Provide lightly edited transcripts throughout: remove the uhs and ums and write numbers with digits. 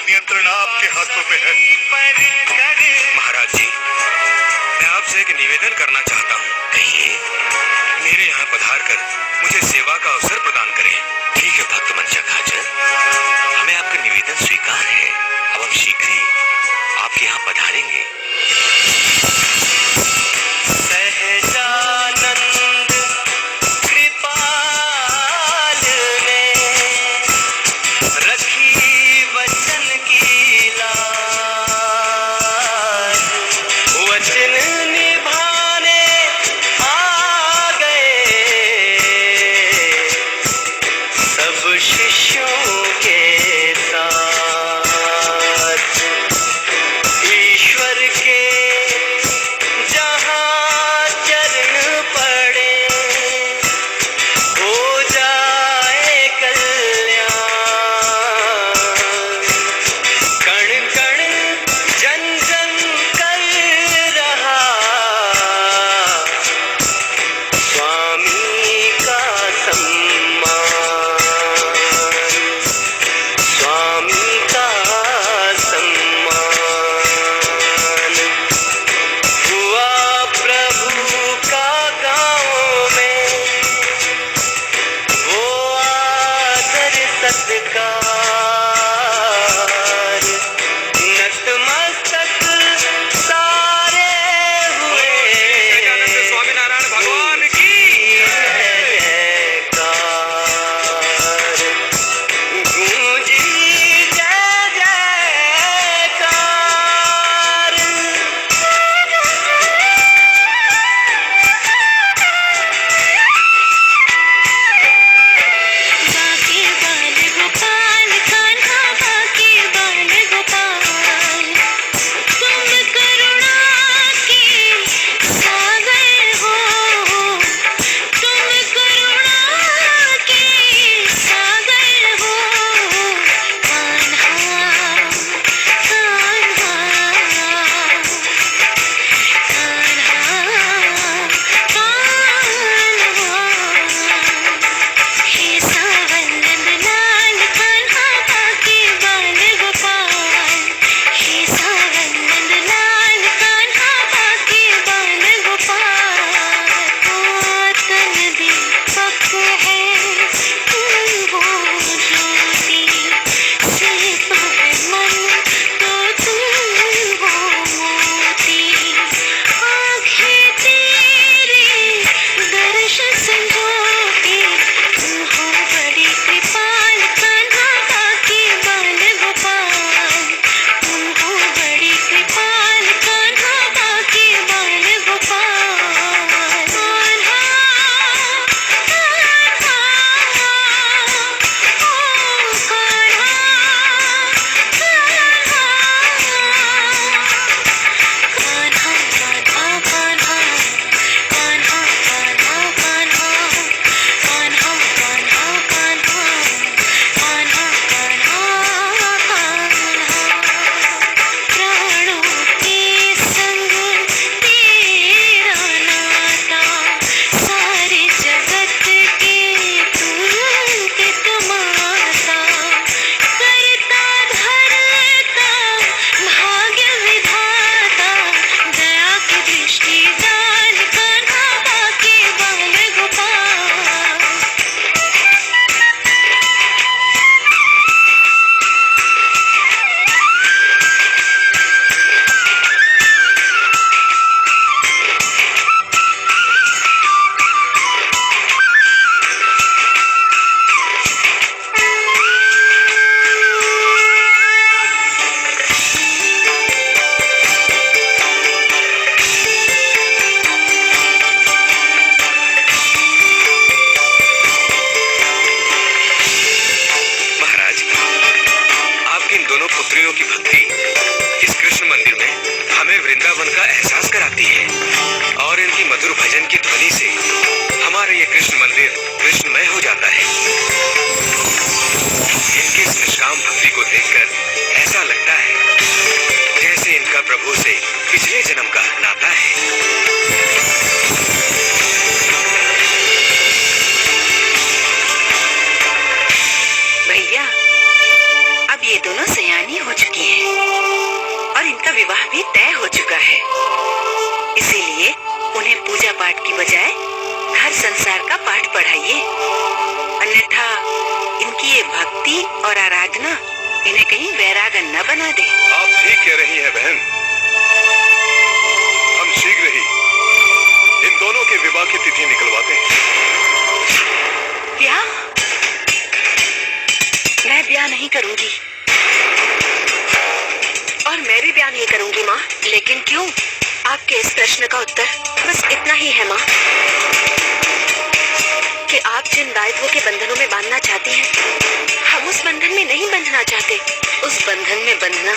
नियंत्रण आपके हाथों में है। महाराज जी, मैं आपसे एक निवेदन करना चाहता हूँ। कहिए। मेरे यहाँ पधार कर मुझे सेवा का अवसर प्रदान करें। ठीक है भक्त मंचक हाजर, हमें आपका निवेदन स्वीकार है। अब हम शीघ्र ही आपके यहाँ पधारेंगे। सहजानंद कृपाल ने रखी वचन की लाज, वचन निभाने आ गए सब शिष्यों के साथ। ईश्वर के जहाँ चरण पड़े हो जाए कल्याण। कण कण जन जन कर रहा स्वामी का सम्मान, स्वामी का सम्मान। हुआ प्रभु का गाँव में वो आदर सत्कार, नतमस्तक सारे हुए स्वामीनारायण भगवान की जयकार। गूंजी जय जयकार। बाके बाल गोपाल पुत्रियों की भक्ति इस कृष्ण मंदिर में हमें वृंदावन का एहसास कराती है और इनकी मधुर भजन की ध्वनि से हमारा ये कृष्ण मंदिर कृष्णमय हो जाता है। इनकी इस निष्काम भक्ति को देखकर ऐसा लगता है जैसे इनका प्रभु से पिछले जन्म का नाता है। भैया, अब ये दोनों सयानी हो चुकी हैं और इनका विवाह भी तय हो चुका है। इसीलिए उन्हें पूजा पाठ की बजाय घर संसार का पाठ पढ़ाइए, अन्यथा इनकी ये भक्ति और आराधना इन्हें कहीं वैरागन न बना दे। आप ठीक कह रही हैं बहन। हम शीघ्र ही इन दोनों के विवाह की तिथि निकलवाते हैं। ब्याह? मैं ब्याह नहीं करूंगी। और मैं भी ब्याह नहीं करूंगी माँ। लेकिन क्यों? आपके इस प्रश्न का उत्तर बस इतना ही है माँ कि आप जिन दायित्वों के बंधनों में बांधना चाहती हैं, हम उस बंधन में नहीं बंधना चाहते। उस बंधन में बंधना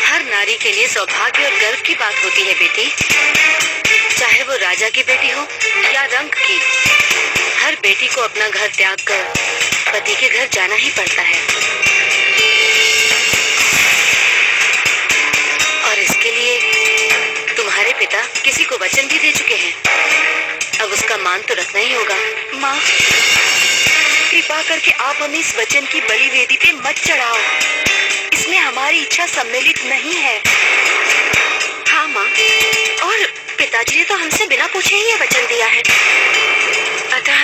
हर नारी के लिए सौभाग्य और गर्व की बात होती है बेटी, चाहे वो राजा की बेटी हो या रंक की। हर बेटी को अपना घर त्याग कर पति के घर जाना ही पड़ता है और इसके लिए तुम्हारे पिता किसी को वचन भी दे चुके हैं। अब उसका मान तो रखना ही होगा। माँ, कृपा करके आप हमें इस वचन की बलि वेदी पे मत चढ़ाओ। इसमें हमारी इच्छा सम्मिलित नहीं है। हाँ माँ, और पिताजी ने तो हमसे बिना पूछे ही ये वचन दिया है। अतः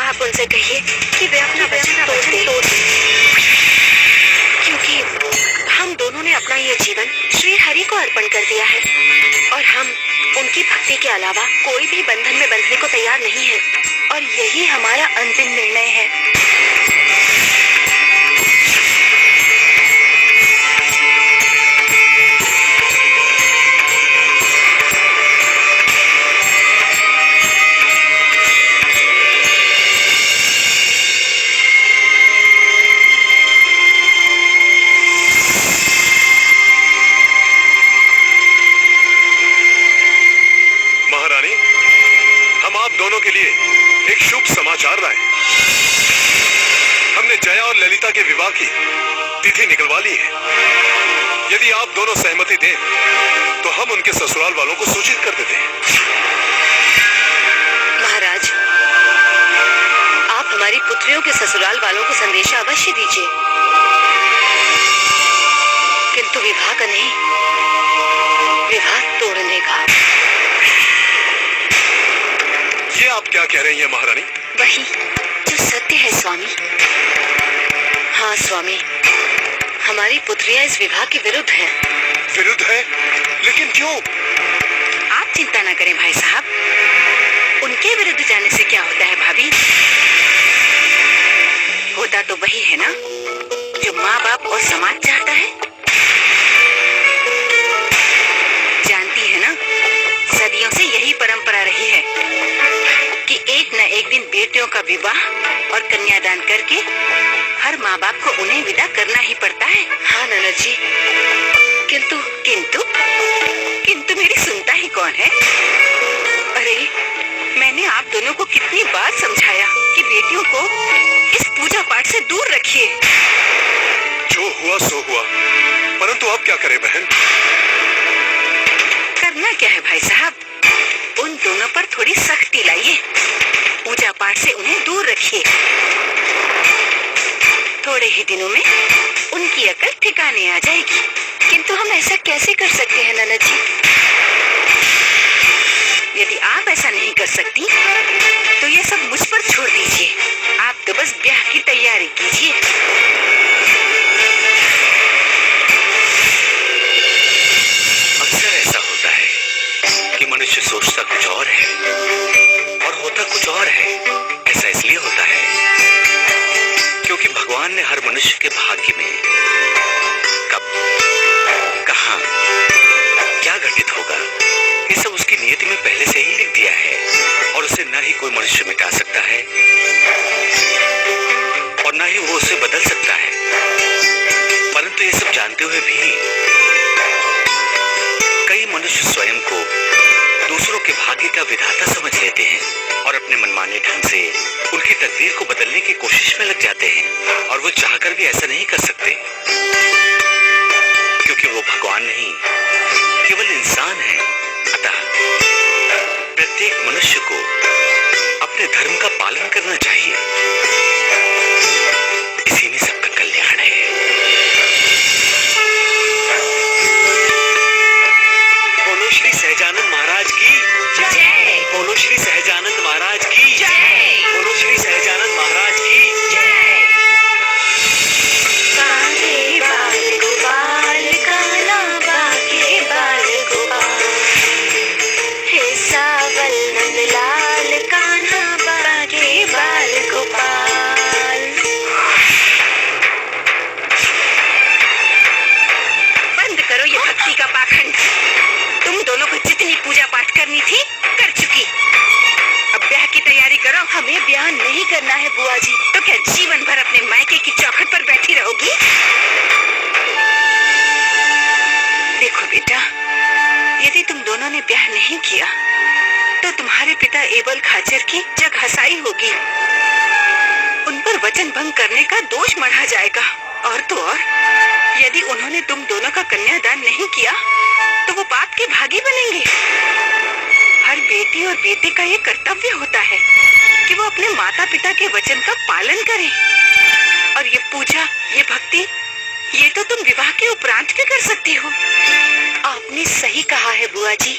आप उनसे कहिए कि वे अपना वचन तोड़ दें, क्योंकि हम दोनों ने अपना ये जीवन श्री हरि को अर्पण कर दिया है और हम उनकी भक्ति के अलावा कोई भी बंधन में बंधने को तैयार नहीं है और यही हमारा अंतिम निर्णय है। दोनों के लिए एक शुभ समाचार लाए। हमने जया और ललिता के विवाह की तिथि निकलवा ली है। यदि आप दोनों सहमति दें तो हम उनके ससुराल वालों को सूचित कर देते हैं। महाराज, आप हमारी पुत्रियों के ससुराल वालों को संदेशा अवश्य दीजिए, किंतु विवाह का नहीं, विवाह तोड़ने का। ये आप क्या कह रही हैं महारानी? वही जो सत्य है स्वामी। हाँ स्वामी, हमारी पुत्रियां इस विवाह के विरुद्ध हैं। विरुद्ध है? लेकिन क्यों? आप चिंता न करें भाई साहब, उनके विरुद्ध जाने से क्या होता है भाभी? होता तो वही है ना जो माँ बाप और समाज चाहता है। जानती है ना, सदियों से यही परंपरा रही है कि एक न एक दिन बेटियों का विवाह और कन्यादान करके हर माँ बाप को उन्हें विदा करना ही पड़ता है। हाँ ननद जी, किंतु किंतु किंतु मेरी सुनता ही कौन है? अरे, मैंने आप दोनों को कितनी बार समझाया कि बेटियों को इस पूजा पाठ से दूर रखिए। जो हुआ सो हुआ, परंतु अब क्या करें बहन? करना क्या है भाई साहब, उन दोनों पर थोड़ी सख्ती लाइए, पूजा पाठ से उन्हें दूर रखिए। थोड़े ही दिनों में उनकी अकल ठिकाने आ जाएगी। किंतु हम ऐसा कैसे कर सकते हैं ननद जी? यदि आप ऐसा नहीं कर सकती तो ये सब मुझ पर छोड़ दीजिए। आप तो बस ब्याह की तैयारी कीजिए। अक्सर ऐसा होता है कि मनुष्य सोचता कुछ और है और होता कुछ और है। ऐसा इसलिए होता है क्योंकि भगवान ने हर मनुष्य के भाग्य में कब, कहां, क्या घटित होगा, ये सब उसकी नियति में पहले से ही लिख दिया है और उसे न ही कोई मनुष्य मिटा सकता है और न ही वो उसे बदल सकता है। परंतु परंतु ये सब जानते हुए भी कई मनुष्य स्वयं को दूसरों के भाग्य का विधाता समझ लेते हैं और अपने मनमाने ढंग से उनकी तकदीर को बदलने की कोशिश में लग जाते हैं, और वो चाहकर भी ऐसा नहीं कर सकते, क्योंकि वो भगवान नहीं, केवल इंसान है। अतः प्रत्येक मनुष्य को अपने धर्म का पालन करना चाहिए। इसी में सबका कल्याण है। बोलो श्री सहजानंद महाराज की जय। बोलो श्री सहजानंद महाराज की जय। बोलो श्री सहजानंद महाराज की बाके बाल गोपाल काना बाके बाल गोपाल, हे सावल नंदलाल कान्हा बाके बाल गोपाल। बंद करो ये भक्ति का पाखंड। तुम दोनों को जितनी पूजा पाठ करनी थी कर चुकी। अब ब्याह की तैयारी करो। हमें ब्याह नहीं करना है बुआ जी। तो क्या जीवन भर अपने मायके की चौखट पर बैठी रहोगी? देखो बेटा, यदि तुम दोनों ने ब्याह नहीं किया तो तुम्हारे पिता एबल खाचर की जग हसाई होगी। उन पर वचन भंग करने का दोष मढ़ा जाएगा। और तो और, यदि उन्होंने तुम दोनों का कन्यादान नहीं किया तो वो पाप के भागी बनेंगे। हर बेटी और बेटे का ये कर्तव्य होता है कि वो अपने माता पिता के वचन का पालन करें। और ये पूजा, ये भक्ति, ये तो तुम विवाह के उपरांत भी कर सकती हो। आपने सही कहा है बुआ जी।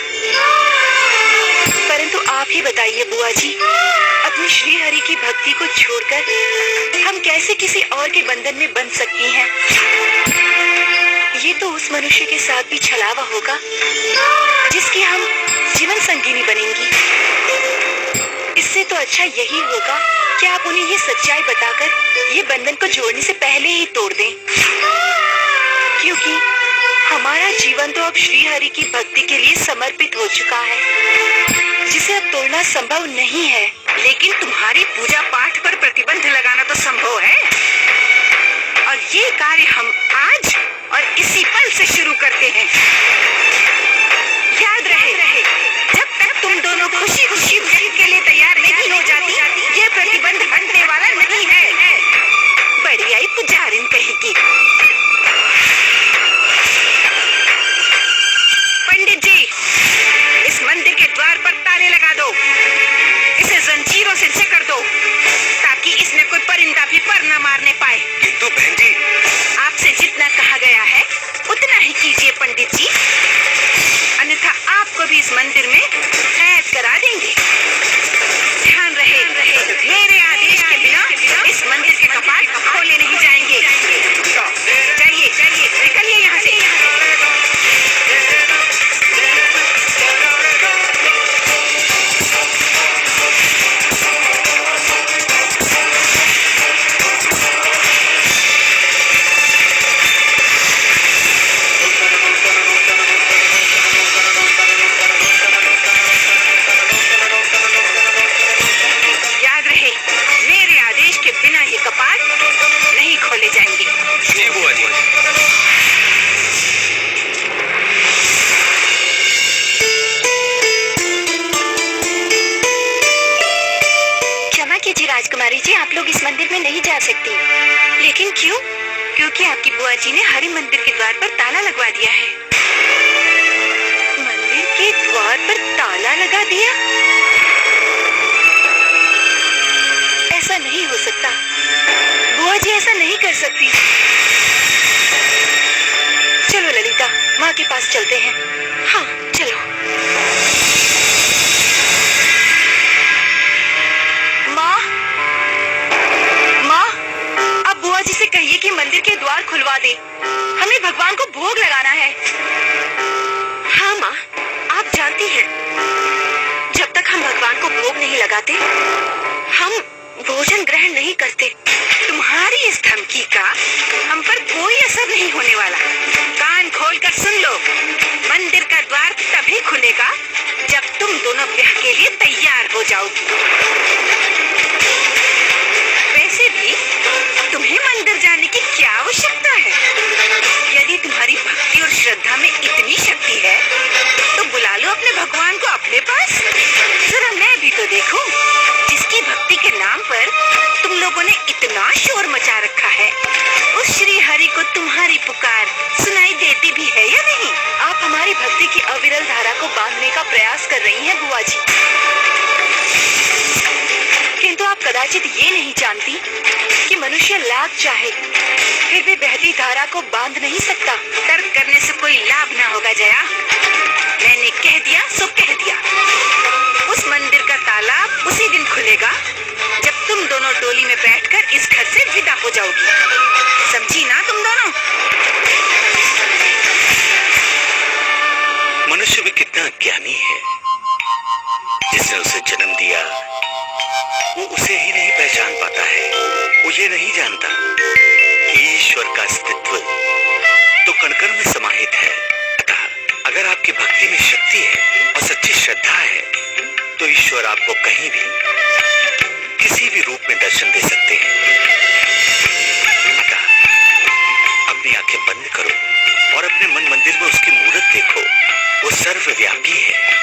परंतु आप ही बताइए बुआ जी, अपनी श्री हरि की भक्ति को छोड़कर हम कैसे किसी और के बंधन में बंध सकती हैं? ये तो उस मनुष्य के साथ भी छलावा होगा जिसकी हम जीवन संगिनी बनेंगी। इससे तो अच्छा यही होगा कि आप उन्हें ये सच्चाई बताकर ये बंधन को जोड़ने से पहले ही तोड़ दें, क्योंकि हमारा जीवन तो अब श्री हरि की भक्ति के लिए समर्पित हो चुका है, जिसे अब तोड़ना संभव नहीं है। लेकिन तुम्हारी पूजा पाठ पर प्रतिबंध लगाना तो संभव है, और ये कार्य हम आज और इसी पल से शुरू करते हैं। याद रहे, जब तक तुम दोनों खुशी खुशी ब्याह के लिए तैयार नहीं हो जाती, ये प्रतिबंध हटने वाला नहीं है। बड़ी आई पुजारिन कहेगी। पंडित जी, इस मंदिर के द्वार पर ताले लगा दो। इसे जंजीरों से जकड़ दो ताकि इसमें कोई परिंदा भी पर न मारने पाए। किंतु बहन जी, आपसे जितना कहा गया है उतना ही कीजिए पंडित जी, अन्यथा आपको भी इस मंदिर में कैद करा देंगे। ध्यान रहे, मेरे आदेश के बिना इस मंदिर के कपाट खोले नहीं जाएंगे। जाइए, निकलिए यहाँ से। याद रहे, मेरे आदेश के बिना ये कपाट नहीं खोले जाएंगे। जी बुआ जी। क्षमा कीजिए राजकुमारी जी, आप लोग इस मंदिर में नहीं जा सकती। लेकिन क्यों? क्योंकि आपकी बुआ जी ने हरि मंदिर के द्वार पर ताला लगवा दिया है। मंदिर के द्वार पर ताला लगा दिया? ऐसा नहीं हो सकता। बुआ जी ऐसा नहीं कर सकती। चलो ललिता, माँ के पास चलते हैं। हाँ चलो। माँ, अब बुआ जी से कहिए कि मंदिर के द्वार खुलवा दे। हमें भगवान को भोग लगाना है। हाँ माँ, आप जानती हैं, जब तक हम भगवान को भोग नहीं लगाते हम भोजन ग्रहण नहीं करते। तुम्हारी इस धमकी का हम पर कोई असर नहीं होने वाला। कान खोलकर सुन लो, मंदिर का द्वार तभी खुलेगा जब तुम दोनों ब्याह के लिए तैयार हो जाओगी। वैसे भी तुम्हें मंदिर जाने की क्या आवश्यकता है? मचा रखा है। उस श्री हरि को तुम्हारी पुकार सुनाई देती भी है या नहीं? आप हमारी भक्ति की अविरल धारा को बांधने का प्रयास कर रही हैं बुआ जी, किंतु आप कदाचित ये नहीं जानती कि मनुष्य लाख चाहे फिर भी बहती धारा को बांध नहीं सकता। तर्क करने से कोई लाभ ना होगा जया। मैंने कह दिया सो कह दिया। उस मंदिर का ताला उसी दिन खुलेगा जब तुम दोनों डोली में बैठकर इस घर से विदा हो जाओगी। समझी ना तुम दोनों? मनुष्य भी कितना अज्ञानी है। जिसने उसे जन्म दिया वो उसे ही नहीं पहचान पाता है। वो ये नहीं जानता कि ईश्वर का अस्तित्व तो कण-कण में समाहित है। अतः अगर आपकी भक्ति में शक्ति है और सच्ची श्रद्धा है तो ईश्वर आपको कहीं भी किसी भी रूप में दर्शन दे सकते हैं। अतः अपनी आंखें बंद करो और अपने मन मंदिर में उसकी मूर्त देखो। वो सर्वव्यापी है,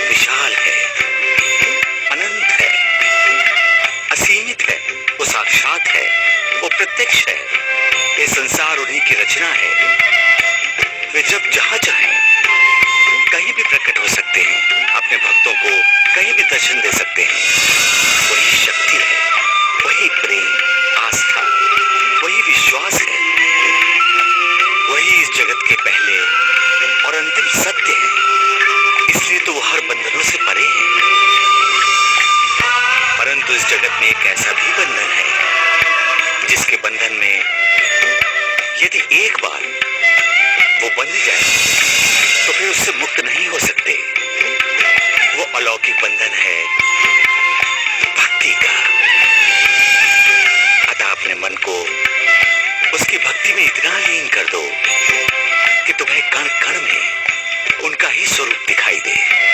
विशाल है, अनंत है, असीमित है, वो साक्षात है, वो प्रत्यक्ष है। ये संसार उन्हीं की रचना है। वे जब जहां चाहें कहीं भी प्रकट हो सकते हैं, अपने भक्तों को कहीं भी दर्शन दे सकते हैं। वही शक्ति है, वही प्रेम, आस्था, वही विश्वास है। वही इस जगत के पहले और अंतिम सत्य है। इसलिए तो वो हर बंधनों से परे है। परंतु इस जगत में एक ऐसा भी बंधन है जिसके बंधन में यदि एक बार वो बंध जाए तो फिर उससे मुक्त नहीं हो सकते। वो अलौकिक बंधन है भक्ति का। अतः अपने मन को उसकी भक्ति में इतना लीन कर दो कि तुम्हें कण कण में उनका ही स्वरूप दिखाई दे।